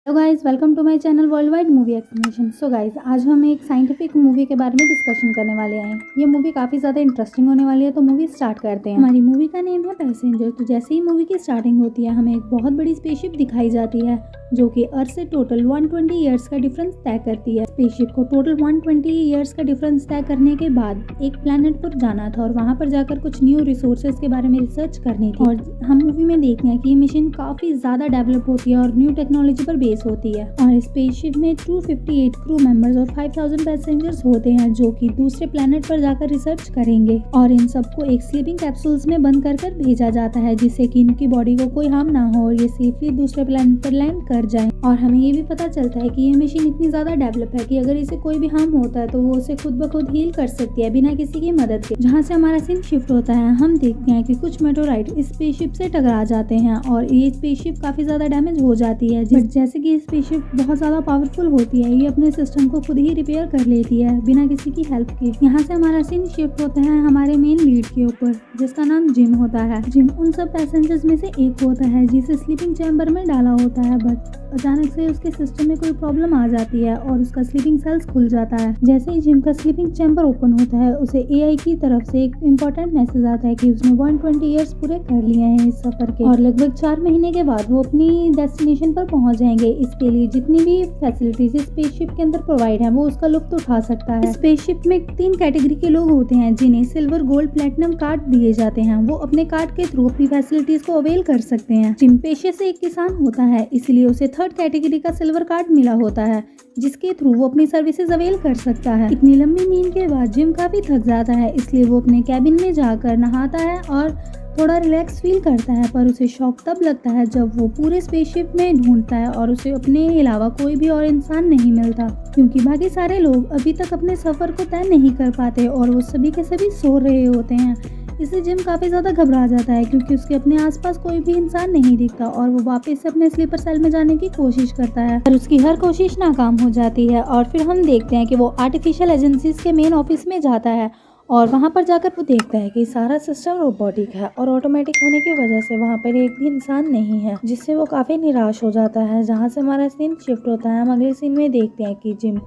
Hello guys, welcome to my channel world wide movie explanation. So guys, आज हम एक scientific movie के बारे में डिस्कशन करने वाले हैं। ये मूवी काफ़ी ज़्यादा इंटरेस्टिंग होने वाली है, तो मूवी स्टार्ट करते हैं। हमारी मूवी का नेम है पैसेंजर। तो जैसे ही मूवी की स्टार्टिंग होती है, हमें एक बहुत बड़ी स्पेसशिप दिखाई जाती है जो कि अर्थ से टोटल 120 ईयर्स का डिफरेंस तय करती है। स्पेसशिप को टोटल 120 ईयर्स का डिफरेंस तय करने के बाद एक प्लेनेट पर जाना था और वहाँ पर जाकर कुछ न्यू रिसोर्सेज के बारे में रिसर्च करनी थी। और हम मूवी में देखते हैं कि ये मिशन काफ़ी ज़्यादा डेवलप होती है और न्यू टेक्नोलॉजी पर बेस होती है। और स्पेसशिप में 258 क्रू मेंबर्स और 5000 पैसेंजर्स होते हैं जो कि दूसरे प्लेनेट पर जाकर रिसर्च करेंगे। और इन सबको एक स्लीपिंग कैप्सूल्स में बंद कर भेजा जाता है जिससे कि इनकी बॉडी को कोई हार्म ना हो और ये सेफली दूसरे प्लेनेट पर लैंड कर जाए। और हमें ये भी पता चलता है कि ये मशीन इतनी ज़्यादा डेवलप है कि अगर इसे कोई भी हार्म होता है तो वो उसे खुद ब खुद हील कर सकती है बिना किसी की मदद के। जहाँ से हमारा सीन शिफ्ट होता है, हम देखते हैं कि कुछ मेटोराइट इस स्पेसशिप से टकरा जाते हैं और ये स्पेसशिप काफ़ी ज़्यादा डैमेज हो जाती है। बट जैसे कि स्पेसशिप बहुत ज़्यादा पावरफुल होती है, ये अपने सिस्टम को खुद ही रिपेयर कर लेती है बिना किसी की हेल्प के। यहाँ से हमारा सीन शिफ्ट होता है हमारे मेन लीड के ऊपर, जिसका नाम जिम होता है। जिम उन सब पैसेंजर्स में से एक होता है जिसे स्लीपिंग चैम्बर में डाला होता है, बट अचानक से उसके सिस्टम में कोई प्रॉब्लम आ जाती है और उसका स्लीपिंग सेल्स खुल जाता है। जैसे ही जिम का स्लीपिंग चैम्बर ओपन होता है, उसे एआई की तरफ से एक इम्पोर्टेंट मैसेज आता है कि उसने 120 ईयर्स पूरे कर लिए हैं इस सफर के और लगभग 4 महीने के बाद वो अपनी डेस्टिनेशन पर पहुंच जाएंगे। इसके लिए जितनी भी फैसिलिटीज स्पेसशिप के अंदर प्रोवाइड है वो उसका लुत्फ उठा सकता है। स्पेसशिप में 3 कैटेगरी के लोग होते हैं जिन्हें सिल्वर, गोल्ड, प्लेटिनम कार्ड दिए जाते हैं। वो अपने कार्ड के थ्रू अपनी फैसिलिटीज को अवेल कर सकते हैं। जिम पेशे से एक किसान होता है, इसलिए उसे 3rd कैटेगरी का सिल्वर कार्ड मिला होता है जिसके थ्रू वो अपनी सर्विसेज अवेल कर सकता है। इतनी लंबी नींद के बाद जिम काफी थक जाता है, इसलिए वो अपने कैबिन में जाकर नहाता है और थोड़ा रिलैक्स फील करता है। पर उसे शॉक तब लगता है जब वो पूरे स्पेसशिप में ढूंढता है और उसे अपने अलावा कोई भी और इंसान नहीं मिलता, क्योंकि बाकी सारे लोग अभी तक अपने सफर को तय नहीं कर पाते और वो सभी के सभी सो रहे होते हैं। इससे जिम काफ़ी ज़्यादा घबरा जाता है क्योंकि उसके अपने आसपास कोई भी इंसान नहीं दिखता और वो वापस से अपने स्लीपर सेल में जाने की कोशिश करता है, पर उसकी हर कोशिश नाकाम हो जाती है। और फिर हम देखते हैं कि वो आर्टिफिशियल एजेंसीज के मेन ऑफिस में जाता है और वहाँ पर जाकर वो देखता है कि सारा सिस्टम रोबोटिक है और ऑटोमेटिक होने की वजह से वहाँ पर एक भी इंसान नहीं है, जिससे वो काफ़ी निराश हो जाता है। जहाँ से हमारा सीन शिफ्ट होता है, हम अगले सीन में देखते हैं कि जिम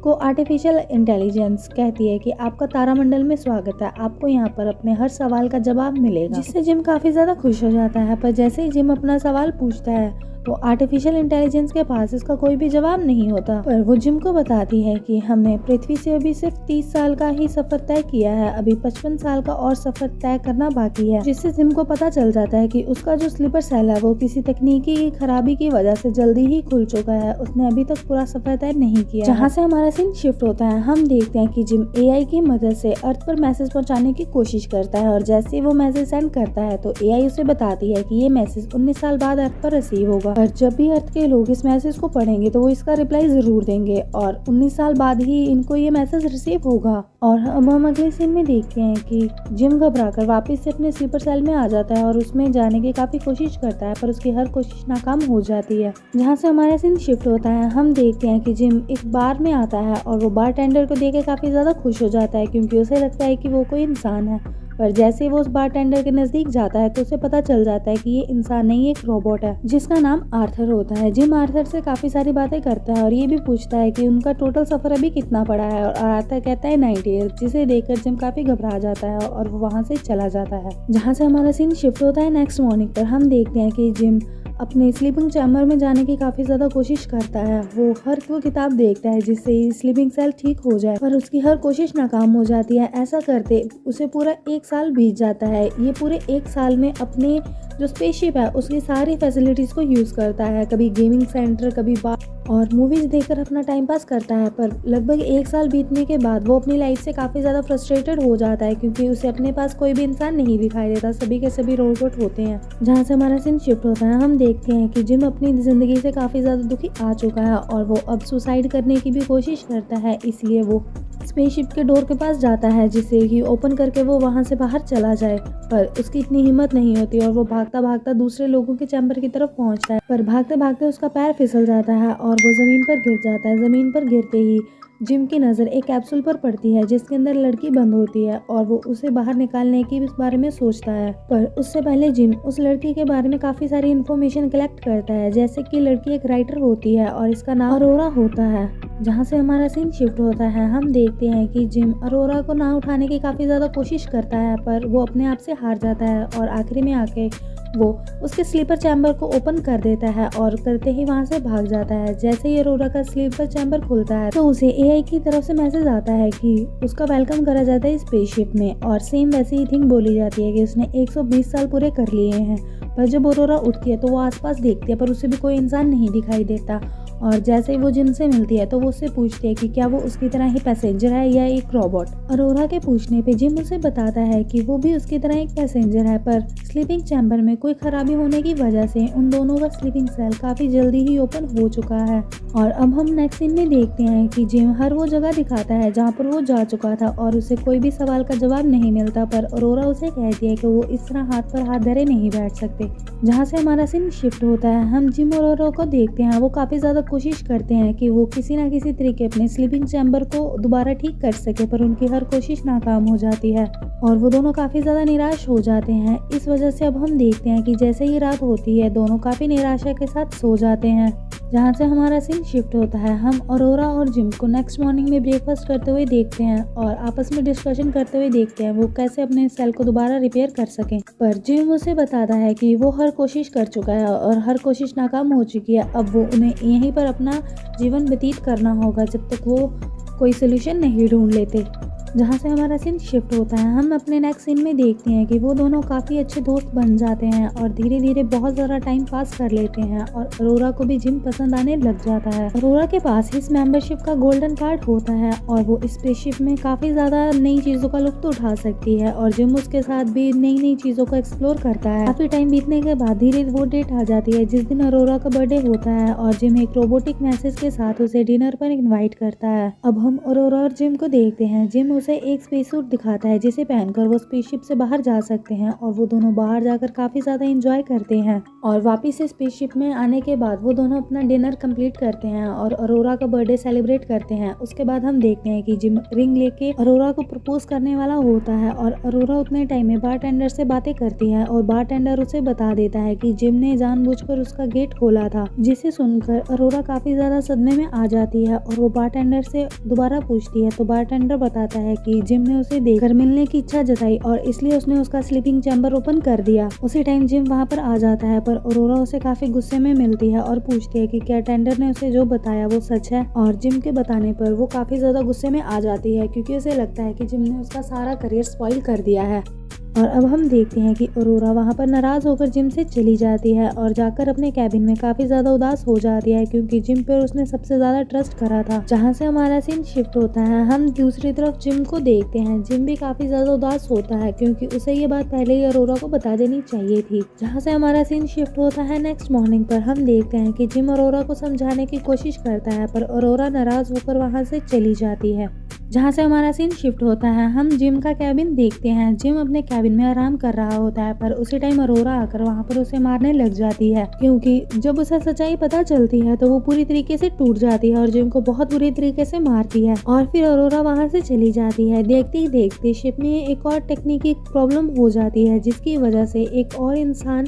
को आर्टिफिशियल इंटेलिजेंस कहती है कि आपका तारामंडल में स्वागत है, आपको यहाँ पर अपने हर सवाल का जवाब मिलेगा, जिससे जिम काफ़ी ज़्यादा खुश हो जाता है। पर जैसे ही जिम अपना सवाल पूछता है तो आर्टिफिशियल इंटेलिजेंस के पास इसका कोई भी जवाब नहीं होता। पर वो जिम को बताती है कि हमने पृथ्वी से अभी सिर्फ 30 साल का ही सफर तय किया है, अभी 55 साल का और सफर तय करना बाकी है। जिससे जिम को पता चल जाता है कि उसका जो स्लीपर सेल है वो किसी तकनीकी खराबी की वजह से जल्दी ही खुल चुका है, उसने अभी तक पूरा सफर तय नहीं किया। जहाँ से हमारा सीन शिफ्ट होता है, हम देखते हैं कि जिम एआई की मदद से अर्थ पर मैसेज पहुँचाने की कोशिश करता है और जैसे वो मैसेज सेंड करता है तो एआई उसे बताती है कि ये मैसेज 19 साल बाद अर्थ पर रिसीव होगा और जब भी अर्थ के लोग इस मैसेज को पढ़ेंगे तो वो इसका रिप्लाई जरूर देंगे और 19 साल बाद ही इनको ये मैसेज रिसीव होगा। और अब हम अगले सीन में देखते हैं कि जिम घबराकर वापस से अपने स्लीपर सेल में आ जाता है और उसमें जाने की काफी कोशिश करता है, पर उसकी हर कोशिश नाकाम हो जाती है। जहाँ से हमारा सीन शिफ्ट होता है, हम देखते हैं कि जिम एक बार में आता है और वो बार टेंडर को देख के काफी ज्यादा खुश हो जाता है क्योंकि उसे लगता है कि वो कोई इंसान है। पर जैसे वो उस बारटेंडर के नजदीक जाता है तो उसे पता चल जाता है कि ये इंसान नहीं, एक रोबोट है जिसका नाम आर्थर होता है। जिम आर्थर से काफी सारी बातें करता है और ये भी पूछता है कि उनका टोटल सफर अभी कितना पड़ा है और आर्थर कहता है 90 ईयर्स, जिसे देखकर जिम काफी घबरा जाता है और वो वहाँ से चला जाता है। जहाँ से हमारा सीन शिफ्ट होता है नेक्स्ट मॉर्निंग पर, हम देखते हैं कि जिम अपने स्लीपिंग चैम्बर में जाने की काफ़ी ज़्यादा कोशिश करता है। वो हर वो किताब देखता है जिससे स्लीपिंग सेल ठीक हो जाए, पर उसकी हर कोशिश नाकाम हो जाती है। ऐसा करते उसे पूरा 1 साल बीत जाता है। ये पूरे 1 साल में अपने जो स्पेसशिप है उसकी सारी फैसिलिटीज़ को यूज़ करता है, कभी गेमिंग सेंटर, कभी बार और मूवीज़ देखकर अपना टाइम पास करता है। पर लगभग 1 साल बीतने के बाद वो अपनी लाइफ से काफ़ी ज़्यादा फ्रस्ट्रेटेड हो जाता है क्योंकि उसे अपने पास कोई भी इंसान नहीं दिखाई देता, सभी के सभी रोबोट होते हैं। जहाँ से हमारा सीन शिफ्ट होता है, हम देखते हैं कि जिम अपनी ज़िंदगी से काफ़ी ज़्यादा दुखी आ चुका है और वो अब सुसाइड करने की भी कोशिश करता है, इसलिए वो स्पेसशिप के डोर के पास जाता है जिसे कि ओपन करके वो वहाँ से बाहर चला जाए, पर उसकी इतनी हिम्मत नहीं होती और वो भागता भागता दूसरे लोगों के चैम्बर की तरफ पहुँचता है। पर भागते भागते उसका पैर फिसल जाता है और वो ज़मीन पर गिर जाता है। ज़मीन पर गिरते ही जिम की नज़र एक कैप्सूल पर पड़ती है जिसके अंदर लड़की बंद होती है और वो उसे बाहर निकालने की इस बारे में सोचता है। पर उससे पहले जिम उस लड़की के बारे में काफ़ी सारी इन्फॉर्मेशन कलेक्ट करता है, जैसे कि लड़की एक राइटर होती है और इसका नाम अरोरा होता है। जहाँ से हमारा सीन शिफ्ट होता है, हम देखते हैं कि जिम अरोरा को ना उठाने की काफ़ी ज़्यादा कोशिश करता है, पर वो अपने आप से हार जाता है और आखिरी में आके वो उसके स्लीपर चैम्बर को ओपन कर देता है और करते ही वहाँ से भाग जाता है। जैसे ही अरोरा का स्लीपर चैम्बर खुलता है तो उसे एआई की तरफ से मैसेज आता है कि उसका वेलकम करा जाता है स्पेसशिप में, और सेम वैसी ही थिंग बोली जाती है कि उसने 120 साल पूरे कर लिए हैं। पर जब अरोरा उठती है तो वो आसपास देखती है, पर उसे भी कोई इंसान नहीं दिखाई देता। और जैसे ही वो जिम से मिलती है तो वो उससे पूछती है कि क्या वो उसकी तरह ही पैसेंजर है या एक रोबोट। अरोरा के पूछने पे जिम उसे बताता है कि वो भी उसकी तरह एक पैसेंजर है, पर स्लीपिंग चैम्बर में कोई खराबी होने की वजह से उन दोनों का स्लीपिंग सेल काफी जल्दी ही ओपन हो चुका है। और अब हम नेक्स्ट सीन में देखते हैं कि जिम हर वो जगह दिखाता है जहाँ पर वो जा चुका था और उसे कोई भी सवाल का जवाब नहीं मिलता, पर अरोरा उसे कहती है कि वो इस तरह हाथ पर हाथ धरे नहीं बैठ सकते। जहाँ से हमारा सीन शिफ्ट होता है, हम जिम और अरोरा को देखते हैं। वो काफी ज्यादा कोशिश करते हैं कि वो किसी ना किसी तरीके अपने स्लीपिंग चैम्बर को दोबारा ठीक कर सके, पर उनकी हर कोशिश नाकाम हो जाती है और वो दोनों काफी ज्यादा निराश हो जाते हैं। इस वजह से अब हम देखते हैं कि जैसे ही रात होती है दोनों काफी निराशा के साथ सो जाते हैं। जहाँ से हमारा सीन शिफ्ट होता है, हम अरोरा और जिम को नेक्स्ट मॉर्निंग में ब्रेकफास्ट करते हुए देखते हैं और आपस में डिस्कशन करते हुए देखते हैं वो कैसे अपने सेल को दोबारा रिपेयर कर सकें। पर जिम उसे बताता है कि वो हर कोशिश कर चुका है और हर कोशिश नाकाम हो चुकी है। अब वो उन्हें यहीं पर अपना जीवन व्यतीत करना होगा जब तक वो कोई सोल्यूशन नहीं ढूंढ लेते। जहाँ से हमारा सीन शिफ्ट होता है, हम अपने नेक्स्ट सीन में देखते हैं कि वो दोनों काफ़ी अच्छे दोस्त बन जाते हैं और धीरे धीरे बहुत ज़्यादा टाइम पास कर लेते हैं और अरोरा को भी जिम पसंद आने लग जाता है। अरोरा के पास इस मेंबरशिप का गोल्डन कार्ड होता है और वो स्पेसशिप में काफ़ी ज़्यादा नई चीज़ों का लुत्फ उठा सकती है और जिम उसके साथ भी नई नई चीज़ों को एक्सप्लोर करता है। काफ़ी टाइम बीतने के बाद धीरे वो डेट आ जाती है जिस दिन अरोरा का बर्थडे होता है और जिम एक रोबोटिक मैसेज के साथ उसे डिनर पर इन्वाइट करता है। अब हम अरोरा और जिम को देखते हैं। जिम उसे एक स्पेस सूट दिखाता है जिसे पहनकर वो स्पेसशिप से बाहर जा सकते हैं और वो दोनों बाहर जाकर काफी ज्यादा एंजॉय करते हैं। और वापस से स्पेसशिप में आने के बाद वो दोनों अपना डिनर कंप्लीट करते हैं और अरोरा का बर्थडे सेलिब्रेट करते हैं। उसके बाद हम देखते हैं कि जिम रिंग लेके अरोरा को प्रपोज करने वाला होता है और अरोरा उतने टाइम में बारटेंडर से बातें करती है और बारटेंडर उसे बता देता है कि जिम ने जानबूझकर उसका गेट खोला था, जिसे सुनकर अरोरा काफी ज्यादा सदमे में आ जाती है और वो बारटेंडर से दोबारा पूछती है तो बारटेंडर बताता है कि जिम ने उसे देखकर मिलने की इच्छा जताई और इसलिए उसने उसका स्लीपिंग चैम्बर ओपन कर दिया। उसी टाइम जिम वहाँ पर आ जाता है, पर अरोरा उसे काफी गुस्से में मिलती है और पूछती है कि क्या टेंडर ने उसे जो बताया वो सच है। और जिम के बताने पर वो काफी ज्यादा गुस्से में आ जाती है क्योंकि उसे लगता है कि जिम ने उसका सारा करियर स्पॉइल कर दिया है। और अब हम देखते हैं कि अरोरा वहाँ पर नाराज होकर जिम से चली जाती है और जाकर अपने कैबिन में काफी ज्यादा उदास हो जाती है क्योंकि जिम पर उसने सबसे ज्यादा ट्रस्ट करा था। जहाँ से हमारा सीन शिफ्ट होता है, हम दूसरी तरफ जिम को देखते हैं। जिम भी काफी ज्यादा उदास होता है क्योंकि उसे ये बात पहले ही अरोरा को बता देनी चाहिए थी। जहाँ से हमारा सीन शिफ्ट होता है नेक्स्ट मॉर्निंग पर, हम देखते हैं कि जिम अरोरा को समझाने की कोशिश करता है पर अरोरा नाराज होकर वहाँ से चली जाती है। जहाँ से हमारा सीन शिफ्ट होता है, हम जिम का कैबिन देखते हैं। जिम अपने कैबिन में आराम कर रहा होता है, पर उसी टाइम अरोरा आकर वहाँ पर उसे मारने लग जाती है क्योंकि जब उसे सच्चाई पता चलती है तो वो पूरी तरीके से टूट जाती है और जिम को बहुत बुरी तरीके से मारती है और फिर अरोरा वहाँ से चली जाती है। देखते ही देखते शिप में एक और टेक्निकी प्रॉब्लम हो जाती है जिसकी वजह से एक और इंसान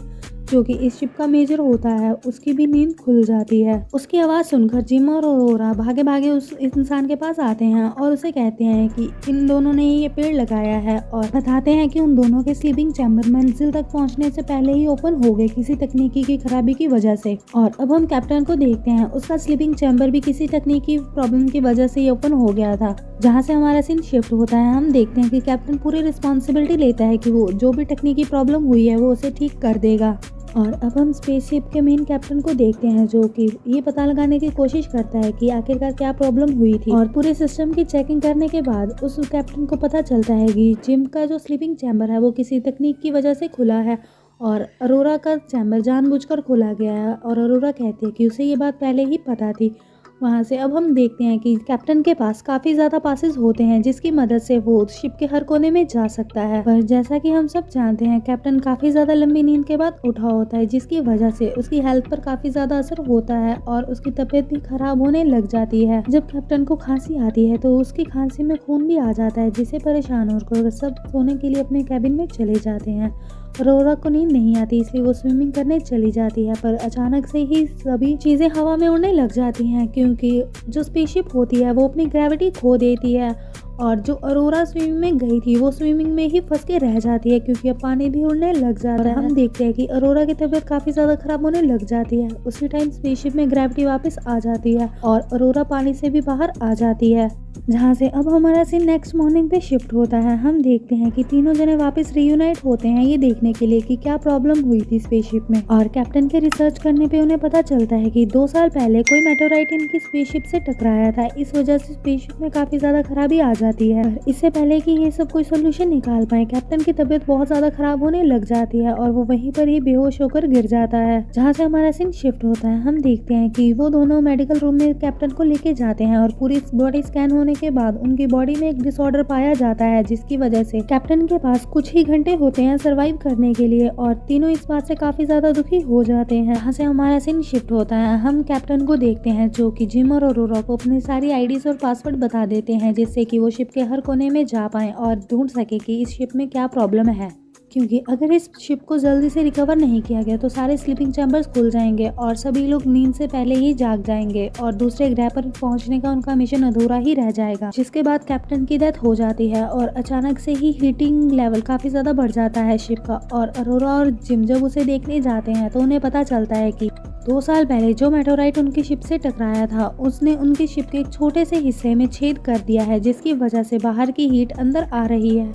जो कि इस शिप का मेजर होता है उसकी भी नींद खुल जाती है। उसकी आवाज सुनकर जिम और अरोरा भागे भागे उस इंसान के पास आते हैं और उसे कहते हैं कि इन दोनों ने ये पेड़ लगाया है और बताते हैं कि उन दोनों के स्लीपिंग चैम्बर मंजिल तक पहुंचने से पहले ही ओपन हो गए किसी तकनीकी की खराबी की वजह से। और अब हम कैप्टन को देखते हैं, उसका स्लीपिंग चैम्बर भी किसी तकनीकी प्रॉब्लम की वजह से ही ओपन हो गया था। जहाँ से हमारा सीन शिफ्ट होता है, हम देखते हैं कि कैप्टन पूरी रिस्पॉन्सिबिलिटी लेता है कि वो जो भी तकनीकी प्रॉब्लम हुई है वो उसे ठीक कर देगा। और अब हम स्पेसशिप के मेन कैप्टन को देखते हैं जो कि ये पता लगाने की कोशिश करता है कि आखिरकार क्या प्रॉब्लम हुई थी। और पूरे सिस्टम की चेकिंग करने के बाद उस कैप्टन को पता चलता है कि जिम का जो स्लीपिंग चैम्बर है वो किसी तकनीक की वजह से खुला है और अरोरा का चैम्बर जानबूझकर खोला गया है। और अरोरा कहती है कि उसे ये बात पहले ही पता थी वहाँ से अब हम देखते हैं कि कैप्टन के पास काफी ज्यादा पासेस होते हैं जिसकी मदद से वो शिप के हर कोने में जा सकता है। पर जैसा कि हम सब जानते हैं कैप्टन काफी ज्यादा लंबी नींद के बाद उठा होता है जिसकी वजह से उसकी हेल्थ पर काफी ज्यादा असर होता है और उसकी तबीयत भी खराब होने लग जाती है। जब कैप्टन को खांसी आती है तो उसकी खांसी में खून भी आ जाता है जिससे परेशान होकर सब सोने के लिए अपने कैबिन में चले जाते हैं। अरोरा को नींद नहीं आती इसलिए वो स्विमिंग करने चली जाती है, पर अचानक से ही सभी चीजें हवा में उड़ने लग जाती हैं क्योंकि जो स्पेसशिप होती है वो अपनी ग्रेविटी खो देती है और जो अरोरा स्विमिंग में गई थी वो स्विमिंग में ही फंस के रह जाती है क्योंकि अब पानी भी उड़ने लग जाता है। हम देखते हैं कि अरोरा की तबीयत काफी ज्यादा खराब होने लग जाती है। उसी टाइम स्पेसशिप में ग्रेविटी वापस आ जाती है और अरोरा पानी से भी बाहर आ जाती है, जहाँ से अब हमारा सीन नेक्स्ट मॉर्निंग पे शिफ्ट होता है। हम देखते हैं कि तीनों जने वापस रियूनाइट होते हैं ये देखने के लिए कि क्या प्रॉब्लम हुई थी स्पेसशिप में, और कैप्टन के रिसर्च करने पे उन्हें पता चलता है कि 2 साल पहले कोई मेटेओराइट इनकी स्पेसशिप से टकराया था। इस वजह से स्पेसशिप में काफी ज्यादा खराबी आ जाती है। इससे पहले कि ये सब कोई सोल्यूशन निकाल पाए कैप्टन की तबीयत बहुत ज्यादा खराब होने लग जाती है और वो वहीं पर ही बेहोश होकर गिर जाता है, जहाँ से हमारा सीन शिफ्ट होता है। हम देखते हैं कि वो दोनों मेडिकल रूम में कैप्टन को लेके जाते हैं और पूरी बॉडी स्कैन होने के बाद उनकी बॉडी में एक डिसऑर्डर पाया जाता है जिसकी वजह से कैप्टन के पास कुछ ही घंटे होते हैं सरवाइव करने के लिए और तीनों इस बात से काफी ज्यादा दुखी हो जाते हैं। यहाँ से हमारा सीन शिफ्ट होता है। हम कैप्टन को देखते हैं जो कि जिम और अरोरा को अपनी सारी आईडीज और पासवर्ड बता देते हैं जिससे कि वो शिप के हर कोने में जा पाए और ढूंढ सके कि इस शिप में क्या प्रॉब्लम है, क्योंकि अगर इस शिप को जल्दी से रिकवर नहीं किया गया तो सारे स्लीपिंग चैम्बर्स खुल जाएंगे और सभी लोग नींद से पहले ही जाग जाएंगे और दूसरे ग्रह पर पहुंचने का उनका मिशन अधूरा ही रह जाएगा। जिसके बाद कैप्टन की डेथ हो जाती है और अचानक से ही हीटिंग लेवल काफी ज्यादा बढ़ जाता है शिप का, और अरोरा और जिम जब उसे देखने जाते हैं तो उन्हें पता चलता है कि 2 साल पहले जो मेटेओराइट उनकी शिप से टकराया था उसने उनकी शिप के एक छोटे से हिस्से में छेद कर दिया है जिसकी वजह से बाहर की हीट अंदर आ रही है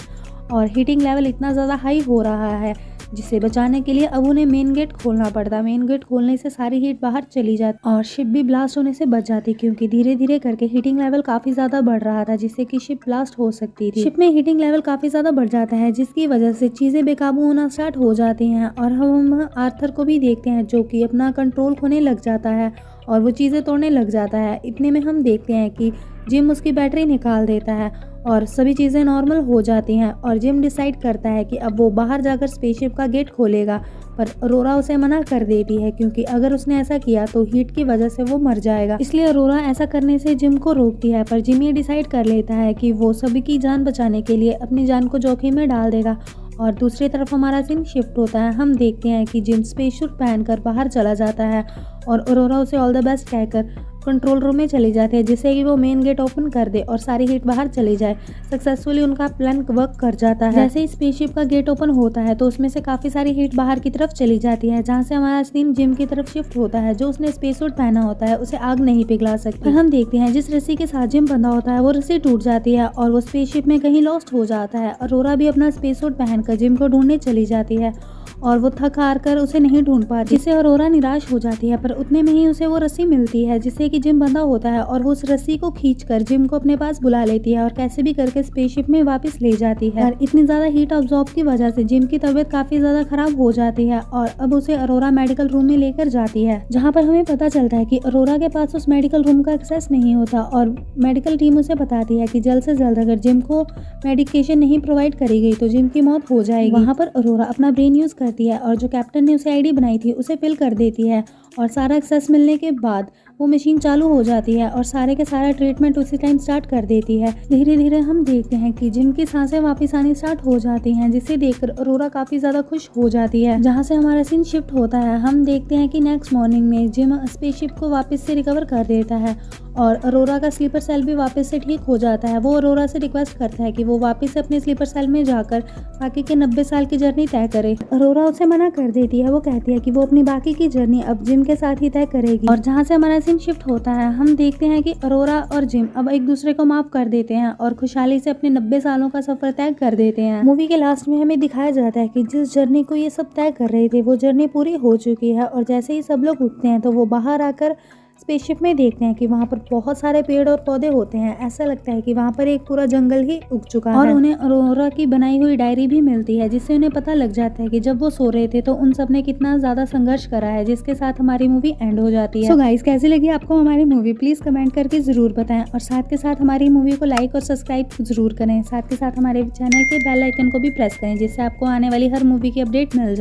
और हीटिंग लेवल इतना ज़्यादा हाई हो रहा है जिसे बचाने के लिए अब उन्हें मेन गेट खोलना पड़ता। मेन गेट खोलने से सारी हीट बाहर चली जाती और शिप भी ब्लास्ट होने से बच जाती क्योंकि धीरे धीरे करके हीटिंग लेवल काफ़ी ज़्यादा बढ़ रहा था जिससे कि शिप ब्लास्ट हो सकती थी। शिप में हीटिंग लेवल काफ़ी ज़्यादा बढ़ जाता है जिसकी वजह से चीज़ें बेकाबू होना स्टार्ट हो जाती हैं और हम आर्थर को भी देखते हैं जो कि अपना कंट्रोल खोने लग जाता है और वो चीज़ें तोड़ने लग जाता है। इतने में हम देखते हैं कि जिम उसकी बैटरी निकाल देता है और सभी चीज़ें नॉर्मल हो जाती हैं और जिम डिसाइड करता है कि अब वो बाहर जाकर स्पेसशिप का गेट खोलेगा, पर अरोरा उसे मना कर देती है क्योंकि अगर उसने ऐसा किया तो हीट की वजह से वो मर जाएगा। इसलिए अरोरा ऐसा करने से जिम को रोकती है, पर जिम ये डिसाइड कर लेता है कि वो सभी की जान बचाने के लिए अपनी जान को जोखिम में डाल देगा। और दूसरी तरफ हमारा सीन शिफ्ट होता है। हम देखते हैं कि जिम स्पेस सूट पहनकर बाहर चला जाता है और अरोरा उसे ऑल द बेस्ट कहकर कंट्रोल रूम में चली जाती है जिससे कि वो मेन गेट ओपन कर दे और सारी हीट बाहर चली जाए। सक्सेसफुली उनका प्लान वर्क कर जाता है। जैसे ही स्पेसशिप का गेट ओपन होता है तो उसमें से काफी सारी हीट बाहर की तरफ चली जाती है, जहाँ से हमारा सीन जिम की तरफ शिफ्ट होता है। जो उसने स्पेस सूट पहना होता है उसे आग नहीं पिघला सकती। हम देखते हैं जिस रस्सी के साथ जिम बंधा होता है वो रस्सी टूट जाती है और वो स्पेसशिप में कहीं लॉस्ट हो जाता है। अरोरा भी अपना स्पेस सूट पहनकर जिम को ढूंढने चली जाती है और वो थक हार कर उसे नहीं ढूंढ पाती, जिससे अरोरा निराश हो जाती है। पर उतने में ही उसे वो रस्सी मिलती है जिससे कि जिम बंधा होता है और वो उस रस्सी को खींचकर जिम को अपने पास बुला लेती है और कैसे भी करके स्पेसशिप में वापस ले जाती है। और इतनी ज्यादा हीट ऑब्जॉर्ब की वजह से जिम की तबीयत काफी ज्यादा खराब हो जाती है और अब उसे अरोरा मेडिकल रूम में लेकर जाती है, जहाँ पर हमें पता चलता है कि अरोरा के पास उस मेडिकल रूम का एक्सेस नहीं होता और मेडिकल टीम उसे बताती है कि जल्द से जल्द अगर जिम को मेडिकेशन नहीं प्रोवाइड करी गई तो जिम की मौत हो जाएगी। वहाँ पर अरोरा अपना ब्रेन यूज करती है और जो कैप्टन ने उसे आईडी बनाई थी उसे फिल कर देती है और सारा एक्सेस मिलने के बाद वो मशीन चालू हो जाती है और सारे के सारा ट्रीटमेंट उसी टाइम स्टार्ट कर देती है। धीरे धीरे हम देखते हैं कि जिम की सांसें वापस आनी स्टार्ट हो जाती हैं, जिसे देखकर अरोरा काफी ज्यादा खुश हो जाती है, जहाँ से हमारा सीन शिफ्ट होता है। हम देखते हैं कि नेक्स्ट मॉर्निंग में जिम स्पेसशिप को वापस से रिकवर कर देता है और अरोरा का स्लीपर सेल भी वापस से ठीक हो जाता है। वो अरोरा से रिक्वेस्ट करता है कि वो वापस से अपने स्लीपर सेल में जाकर बाकी के 90 साल की जर्नी तय करे। अरोरा उसे मना कर देती है। वो कहती है कि वो अपनी बाकी की जर्नी अब जिम के साथ ही तय करेगी। और जहाँ से हमारा सीन शिफ्ट होता है, हम देखते हैं कि अरोरा और जिम अब एक दूसरे को माफ कर देते हैं और खुशहाली से अपने 90 सालों का सफर तय कर देते हैं। मूवी के लास्ट में हमें दिखाया जाता है कि जिस जर्नी को ये सब तय कर रहे थे वो जर्नी पूरी हो चुकी है और जैसे ही सब लोग उठते हैं तो वो बाहर आकर स्पेसशिप में देखते हैं कि वहाँ पर बहुत सारे पेड़ और पौधे होते हैं। ऐसा लगता है कि वहाँ पर एक पूरा जंगल ही उग चुका है और उन्हें अरोरा की बनाई हुई डायरी भी मिलती है, जिससे उन्हें पता लग जाता है कि जब वो सो रहे थे तो उन सब ने कितना ज्यादा संघर्ष करा है, जिसके साथ हमारी मूवी एंड हो जाती है। सो गाइस, कैसी लगी आपको हमारी मूवी, प्लीज कमेंट करके जरूर बताएं और साथ के साथ हमारी मूवी को लाइक और सब्सक्राइब जरूर करें। साथ के साथ हमारे चैनल के बेल आइकन को भी प्रेस करें, जिससे आपको आने वाली हर मूवी की अपडेट मिल जाए।